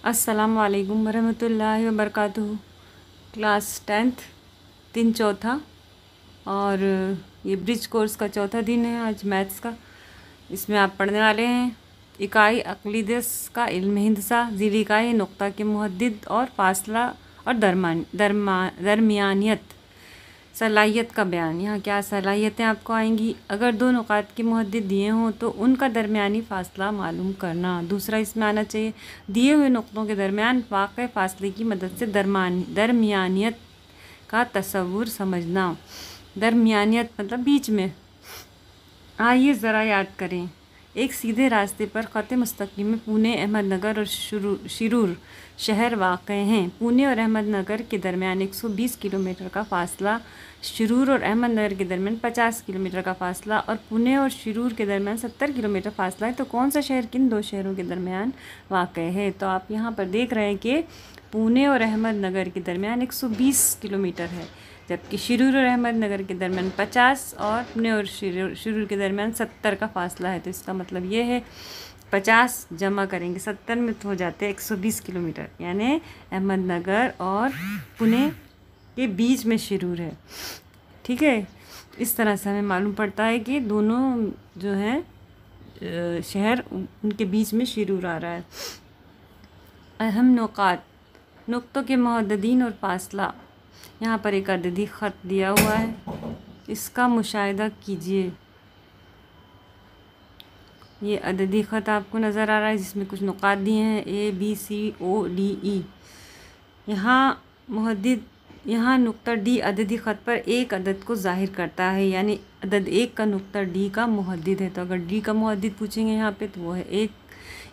अस्सलाम वालेकुम वरहमतुल्लाहि वबरकातुहू। क्लास 10th दिन चौथा और ये ब्रिज कोर्स का चौथा दिन है आज मैथ्स का। इसमें आप पढ़ने वाले हैं इकाई अक़लीदस का इल्म हिंदसा, ज़ीली इकाई नुक्ता के मुहद्दिद और फासला और दरमियानियत सलाहियत का बयान। यहाँ क्या सलाहियतें आपको आएंगी? अगर दो नुकात के मुहद्दिद दिए हों तो उनका दरमियानी फ़ासला मालूम करना। दूसरा इसमें आना चाहिए दिए हुए नुक्तों के दरमियान वाक़ई फ़ासले की मदद से दरमियानियत का तसव्वुर समझना। दरमियानियत मतलब बीच में। आइए ज़रा याद करें। एक सीधे रास्ते पर ख़त मुस्तक़ीम में पुणे, अहमदनगर और शिरूर शहर वाक़ हैं। पुणे और अहमदनगर के दरमियान 120 किलोमीटर का फ़ासला, शिरूर और अहमदनगर के दरमियान 50 किलोमीटर का फ़ासला और पुणे और शिरूर के दरमियान 70 किलोमीटर फ़ासला है। तो कौन सा शहर किन दो शहरों के दरमियान वाक़ है? तो आप यहाँ पर देख रहे हैं कि पुणे और अहमदनगर के दरमियान 120 किलोमीटर है, जबकि शिरूर और अहमदनगर के दरमियान 50 और पुणे और शिरूर के दरमियान 70 का फ़ासला है। तो इसका मतलब ये है 50 जमा करेंगे 70 में तो हो जाते हैं 120 किलोमीटर, यानी अहमदनगर और पुणे के बीच में शिरूर है। ठीक है, इस तरह से हमें मालूम पड़ता है कि दोनों जो हैं शहर उनके बीच में शिरूर आ रहा है। अहम नुकात, नुक्तों के मुहद्दिदीन और फासला। यहाँ पर एक अददी ख़त दिया हुआ है, इसका मुशाहिदा कीजिए। ये अददी ख़त आपको नज़र आ रहा है जिसमें कुछ नुकात दिए हैं ABCODE। यहाँ नुक्ता D अददी ख़त पर एक अदद को ज़ाहिर करता है, यानी अदद 1 का नुक्ता D का मुहद्दिद है। तो अगर D का मुहद्दिद पूछेंगे यहाँ पे तो वो है 1।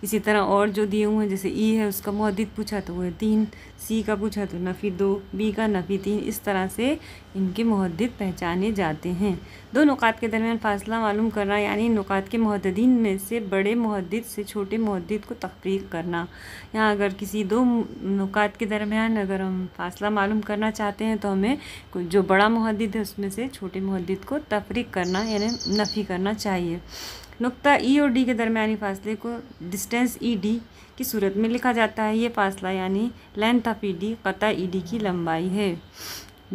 इसी तरह और जो दिए हुए हैं जैसे E है उसका मुहद्दिद पूछा तो वो है 3, C का पूछा तो नफ़ी 2, B का नफ़ी 3। इस तरह से इनके मुहद्दिद पहचाने जाते हैं। दो नुकात के दरमियान फ़ासला मालूम करना, यानी नुकात के मुहद्दिदीन में से बड़े मुहद्दिद से छोटे मुहद्दिद को तफ़रीक़ करना। यहाँ अगर किसी दो नुकात के दरमियान अगर हम फ़ासला मालूम करना चाहते हैं तो हमें जो बड़ा मुहद्दिद है उसमें से छोटे मुहद्दिद को तफ़रीक़ करना यानी नफ़ी करना चाहिए। नुक्ता E और D के दरमियानी फ़ासले को डिस्टेंस ED की सूरत में लिखा जाता है। ये फ़ासला यानी लेंथ ऑफ ED क़ता ED की लंबाई है।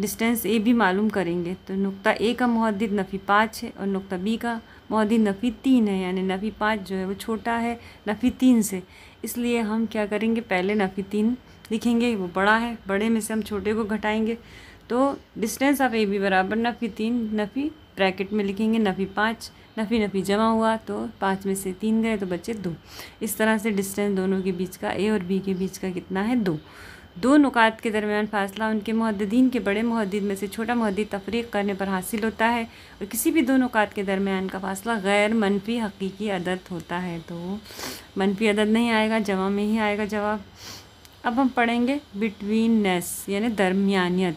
डिस्टेंस A भी मालूम करेंगे तो नुक्ता A का मुहद्दिद नफ़ी 5 है और नुक्ता B का मुहद्दिद नफ़ी 3 है, यानी नफ़ी 5 जो है वो छोटा है नफ़ी 3 से। इसलिए हम क्या करेंगे, पहले नफ़ी 3 लिखेंगे, वो बड़ा है, बड़े में से हम छोटे को घटाएंगे। तो डिस्टेंस ऑफ AB बराबर नफ़ी 3 नफ़ी ब्रैकेट में लिखेंगे नफ़ी 5, नफ़ी नफ़ी जमा हुआ तो 5 में से 3 गए तो बचे 2। इस तरह से डिस्टेंस दोनों के बीच का A और B के बीच का कितना है 2। दो नुकात के दरमियान फ़ासला उनके मुहद्दिदीन के बड़े मुहद्दिद में से छोटा मुहद्दिद तफ़रीक़ करने पर हासिल होता है और किसी भी दो नुकात के दरमियान का फ़ासला गैर मनफी हकीकी अदद होता है। तो मनफी अदद नहीं आएगा, जमा में ही आएगा जवाब। अब हम पढ़ेंगे बिटवीननेस यानी दरमियानियत।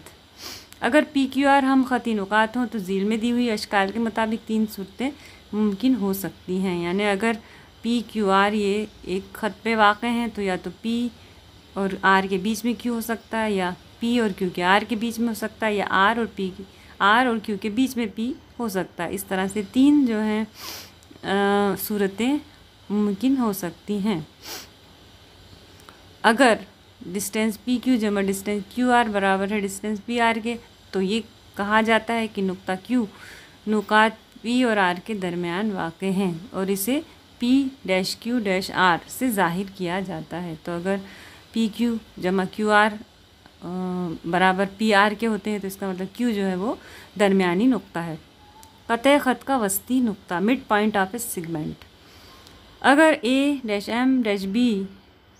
अगर PQR हम ख़ती नुकात हों तो ज़ील में दी हुई अशकाल के मुताबिक 3 सूरतें मुमकिन हो सकती हैं, यानी अगर PQR ये एक ख़त पे वाक़ हैं तो या तो P और R के बीच में Q हो सकता है, या P और Q के R के बीच में हो सकता है, या R और Q के बीच में P हो सकता है। इस तरह से 3 जो हैं सूरतें मुमकिन हो सकती हैं। अगर डिस्टेंस PQ जमा डिस्टेंस QR बराबर है डिस्टेंस PR के तो ये कहा जाता है कि नुक्ता Q नुकात P और R के दरमियान वाक़ हैं और इसे P-Q-R से ज़ाहिर किया जाता है। तो अगर PQ जमा QR बराबर PR के होते हैं तो इसका मतलब Q जो है वो दरमियानी नुक्ता है। क़ता ख़त का वस्ती नुक्ता mid point of A segment. अगर A-M-B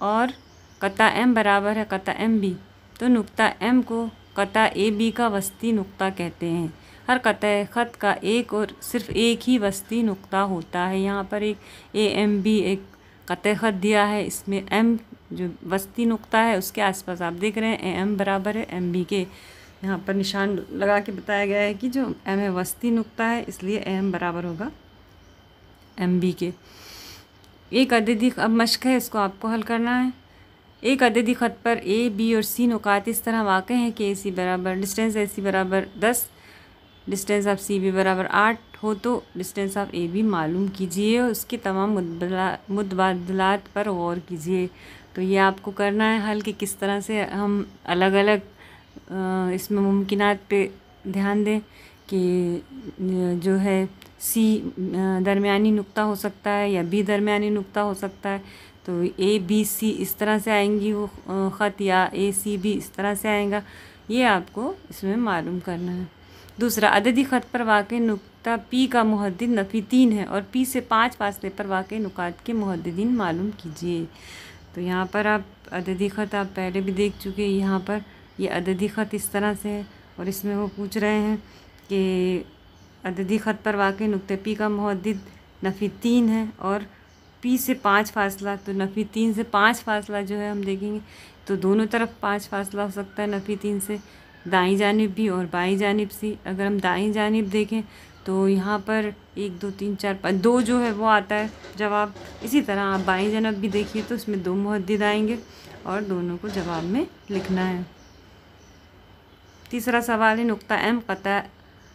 और क़ता M बराबर है क़ता MB तो नुक्ता M को क़ता AB का वस्ती नुक्ता कहते हैं। हर क़ता ख़त का एक और सिर्फ एक ही वस्ती नुक्ता होता है। यहाँ पर एक AMB एक क़ता ख़त दिया है, इसमें M जो वस्ती नुक्ता है उसके आसपास आप देख रहे हैं AM बराबर है MB के। यहाँ पर निशान लगा के बताया गया है कि जो M है वस्ती नुक्ता है, इसलिए AM बराबर होगा MB के। एक अददी अब मश्क है, इसको आपको हल करना है। एक अददी ख़त पर A, B और C नुकात इस तरह वाक़ हैं कि AC बराबर डिस्टेंस AC बराबर 10, डिस्टेंस ऑफ CB बराबर 8 हो तो डिस्टेंस ऑफ ए बी मालूम कीजिए, उसके तमाम मुतबादलात पर गौर कीजिए। तो ये आपको करना है हल कि किस तरह से हम अलग अलग इसमें मुमकिनात पे ध्यान दें कि जो है सी दरमियानी नुक्ता हो सकता है या बी दरमियानी नुक्ता हो सकता है। तो ए बी सी इस तरह से आएंगी वो ख़त, या ए सी बी इस तरह से आएगा, ये आपको इसमें मालूम करना है। दूसरा, अददी ख़त पर वाक़ नुक्ता पी का मुहद्दिद नफ़ी 3 है और पी से 5 फासले पर वाक़ नुकात के मुहद्दिदीन मालूम कीजिए। तो यहाँ पर आप अददी ख़त आप पहले भी देख चुके हैं। यहाँ पर ये अददी ख़त इस तरह से है और इसमें वो पूछ रहे हैं कि अददी ख़त पर वाक़ नुक्ते पी का मुहद्दिद नफ़ी 3 है और पी से 5 फासला। तो नफ़ी 3 से 5 फासला जो है हम देखेंगे तो दोनों तरफ 5 फासला हो सकता है नफ़ी 3 से, दाईं जानिब भी और बाईं जानिब से। अगर हम दाईं जानिब देखें तो यहाँ पर 1 2 3 4 5 2 जो है वो आता है जवाब। इसी तरह आप बाईं जानिब भी देखिए तो इसमें 2 मुहद्दिद आएंगे और दोनों को जवाब में लिखना है। तीसरा सवाल है, नुक्ता एम क़ता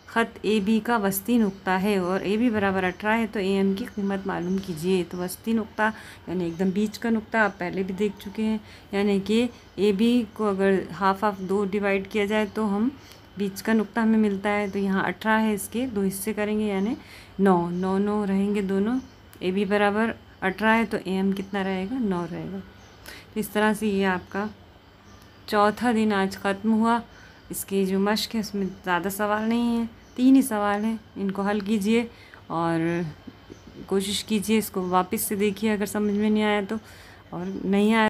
ख़त ए बी का वस्ती नुक्ता है और ए बी बराबर 18 है तो ए एम की कीमत मालूम कीजिए। तो वस्ती नुक्ता यानी एकदम बीच का नुक्ता आप पहले भी देख चुके हैं, यानी कि ए बी को अगर हाफ 2 डिवाइड किया जाए तो हम बीच का नुक्ता हमें मिलता है। तो यहाँ 18 है, इसके 2 हिस्से करेंगे यानी 9 9 9 रहेंगे दोनों। ए बी बराबर 18 है तो ए एम कितना रहेगा, 9 रहेगा। तो इस तरह से ये आपका चौथा दिन आज ख़त्म हुआ। इसके जो मश्क है उसमें ज़्यादा सवाल नहीं है, 3 ही सवाल हैं। इनको हल कीजिए और कोशिश कीजिए इसको वापस से देखिए अगर समझ में नहीं आया तो, और नहीं आया